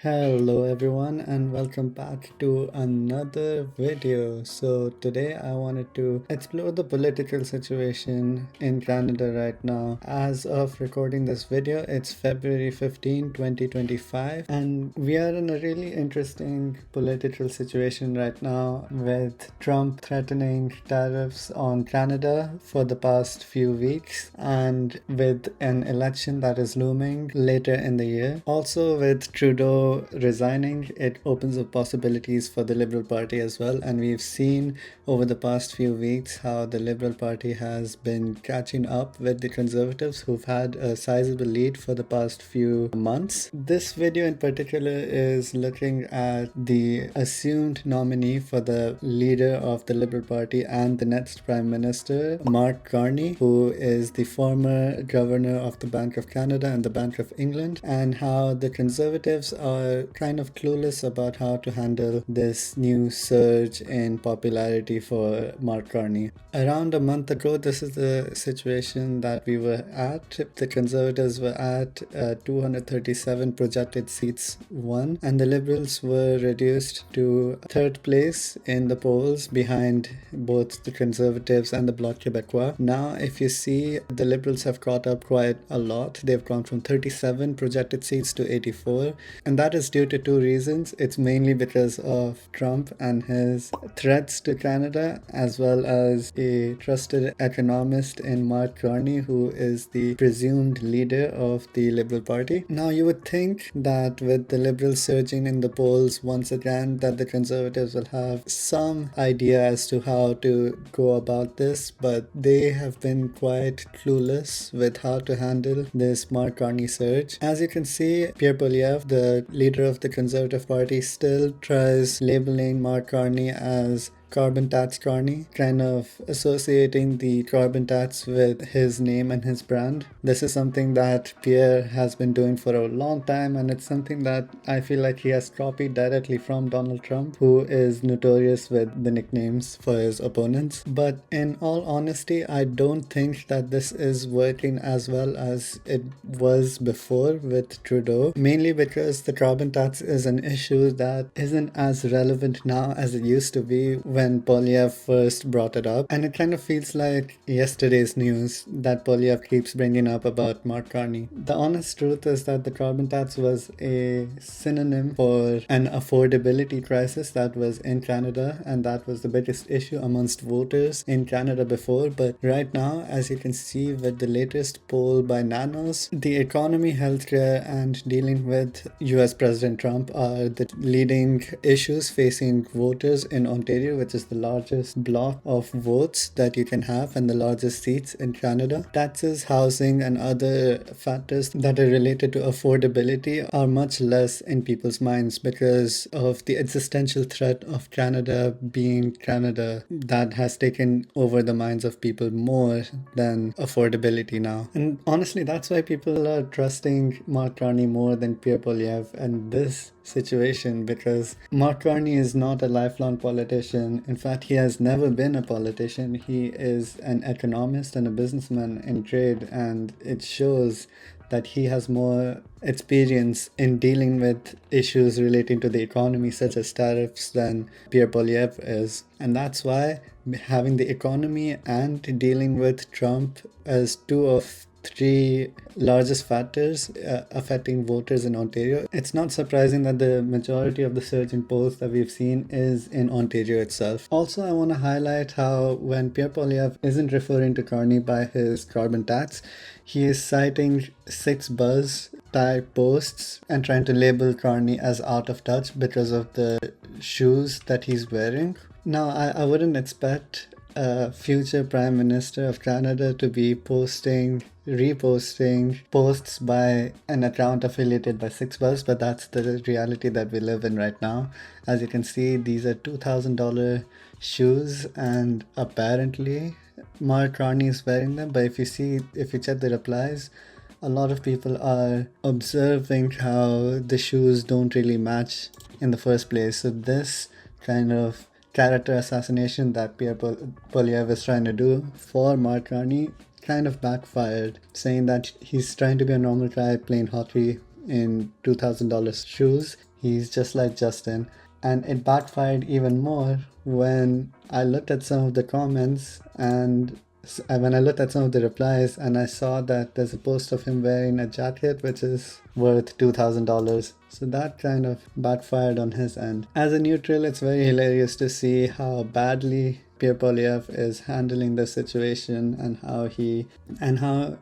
Hello everyone and welcome back to another video. So today I wanted to explore the political situation in Canada right now. As of recording this video, it's February 15, 2025, and we are in a really interesting political situation right now with Trump threatening tariffs on Canada for the past few weeks and with an election that is looming later in the year. Also with Trudeau resigning, it opens up possibilities for the Liberal Party as well. And we've seen over the past few weeks how the Liberal Party has been catching up with the Conservatives, who've had a sizable lead for the past few months. This video in particular is looking at the assumed nominee for the leader of the Liberal Party and the next Prime Minister, Mark Carney, who is the former governor of the Bank of Canada and the Bank of England, and how the Conservatives are kind of clueless about how to handle this new surge in popularity for Mark Carney. Around a month ago, this is the situation that we were at. The Conservatives were at 237 projected seats won, and the Liberals were reduced to third place in the polls behind both the Conservatives and the Bloc Québécois. Now, if you see, the Liberals have caught up quite a lot. They've gone from 37 projected seats to 84, and that is due to two reasons. It's mainly because of Trump and his threats to Canada, as well as a trusted economist in Mark Carney, who is the presumed leader of the Liberal Party. Now, you would think that with the Liberals surging in the polls once again, that the Conservatives will have some idea as to how to go about this, but they have been quite clueless with how to handle this Mark Carney surge. As you can see, Pierre Poilievre, the leader of the Conservative Party, still tries labeling Mark Carney as carbon tax Carney, kind of associating the carbon tax with his name and his brand. This is something that Pierre has been doing for a long time, and it's something that I feel like he has copied directly from Donald Trump, who is notorious with the nicknames for his opponents. But in all honesty, I don't think that this is working as well as it was before with Trudeau, mainly because the carbon tax is an issue that isn't as relevant now as it used to be when Poilievre first brought it up, and it kind of feels like yesterday's news that Poilievre keeps bringing up about Mark Carney. The honest truth is that the carbon tax was a synonym for an affordability crisis that was in Canada, and that was the biggest issue amongst voters in Canada before. But right now, as you can see with the latest poll by Nanos, the economy, healthcare, and dealing with US President Trump are the leading issues facing voters in Ontario, which is the largest block of votes that you can have and the largest seats in Canada. Taxes, housing, and other factors that are related to affordability are much less in people's minds because of the existential threat of Canada being Canada that has taken over the minds of people more than affordability now. And honestly, that's why people are trusting Mark Carney more than Pierre Poilievre and this situation, because Mark Carney is not a lifelong politician. In fact, he has never been a politician. He is an economist and a businessman in trade, and it shows that he has more experience in dealing with issues relating to the economy, such as tariffs, than Pierre Poilievre is. And that's why having the economy and dealing with Trump as two of three largest factors affecting voters in Ontario, it's not surprising that the majority of the surge in polls that we've seen is in Ontario itself. Also, I want to highlight how when Pierre Poilievre isn't referring to Carney by his carbon tax, he is citing 6buzz type posts and trying to label Carney as out of touch because of the shoes that he's wearing. Now, I wouldn't expect a future Prime Minister of Canada to be reposting posts by an account affiliated by 6buzz, but that's the reality that we live in right now. As you can see, these are $2,000 shoes, and apparently Mark Carney is wearing them. But if you check the replies, a lot of people are observing how the shoes don't really match in the first place. So this kind of character assassination that Pierre Poilievre is trying to do for Mark Carney kind of backfired, saying that he's trying to be a normal guy playing hockey in $2,000 shoes. he's just like Justin. And it backfired even more when I looked at some of the comments and when I looked at some of the replies and I saw that there's a post of him wearing a jacket which is worth $2,000. So that kind of backfired on his end. As a neutral, it's very hilarious to see how badly Pierre Poilievre is handling the situation and how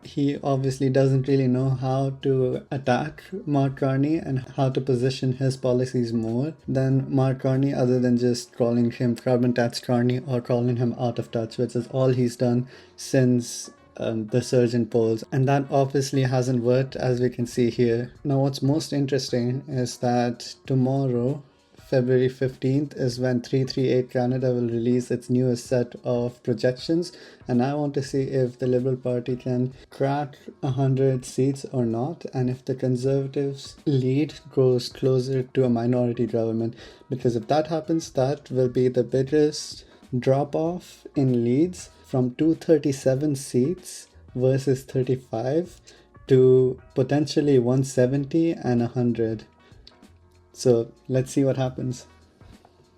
he obviously doesn't really know how to attack Mark Carney and how to position his policies more than Mark Carney, other than just calling him carbon tax Carney or calling him out of touch, which is all he's done since the surge in polls, and that obviously hasn't worked, as we can see here. Now, what's most interesting is that tomorrow, February 15th, is when 338 Canada will release its newest set of projections, and I want to see if the Liberal Party can crack 100 seats or not, and if the Conservatives' lead goes closer to a minority government, because if that happens, that will be the biggest drop-off in leads from 237 seats versus 35 to potentially 170 and 100. So let's see what happens.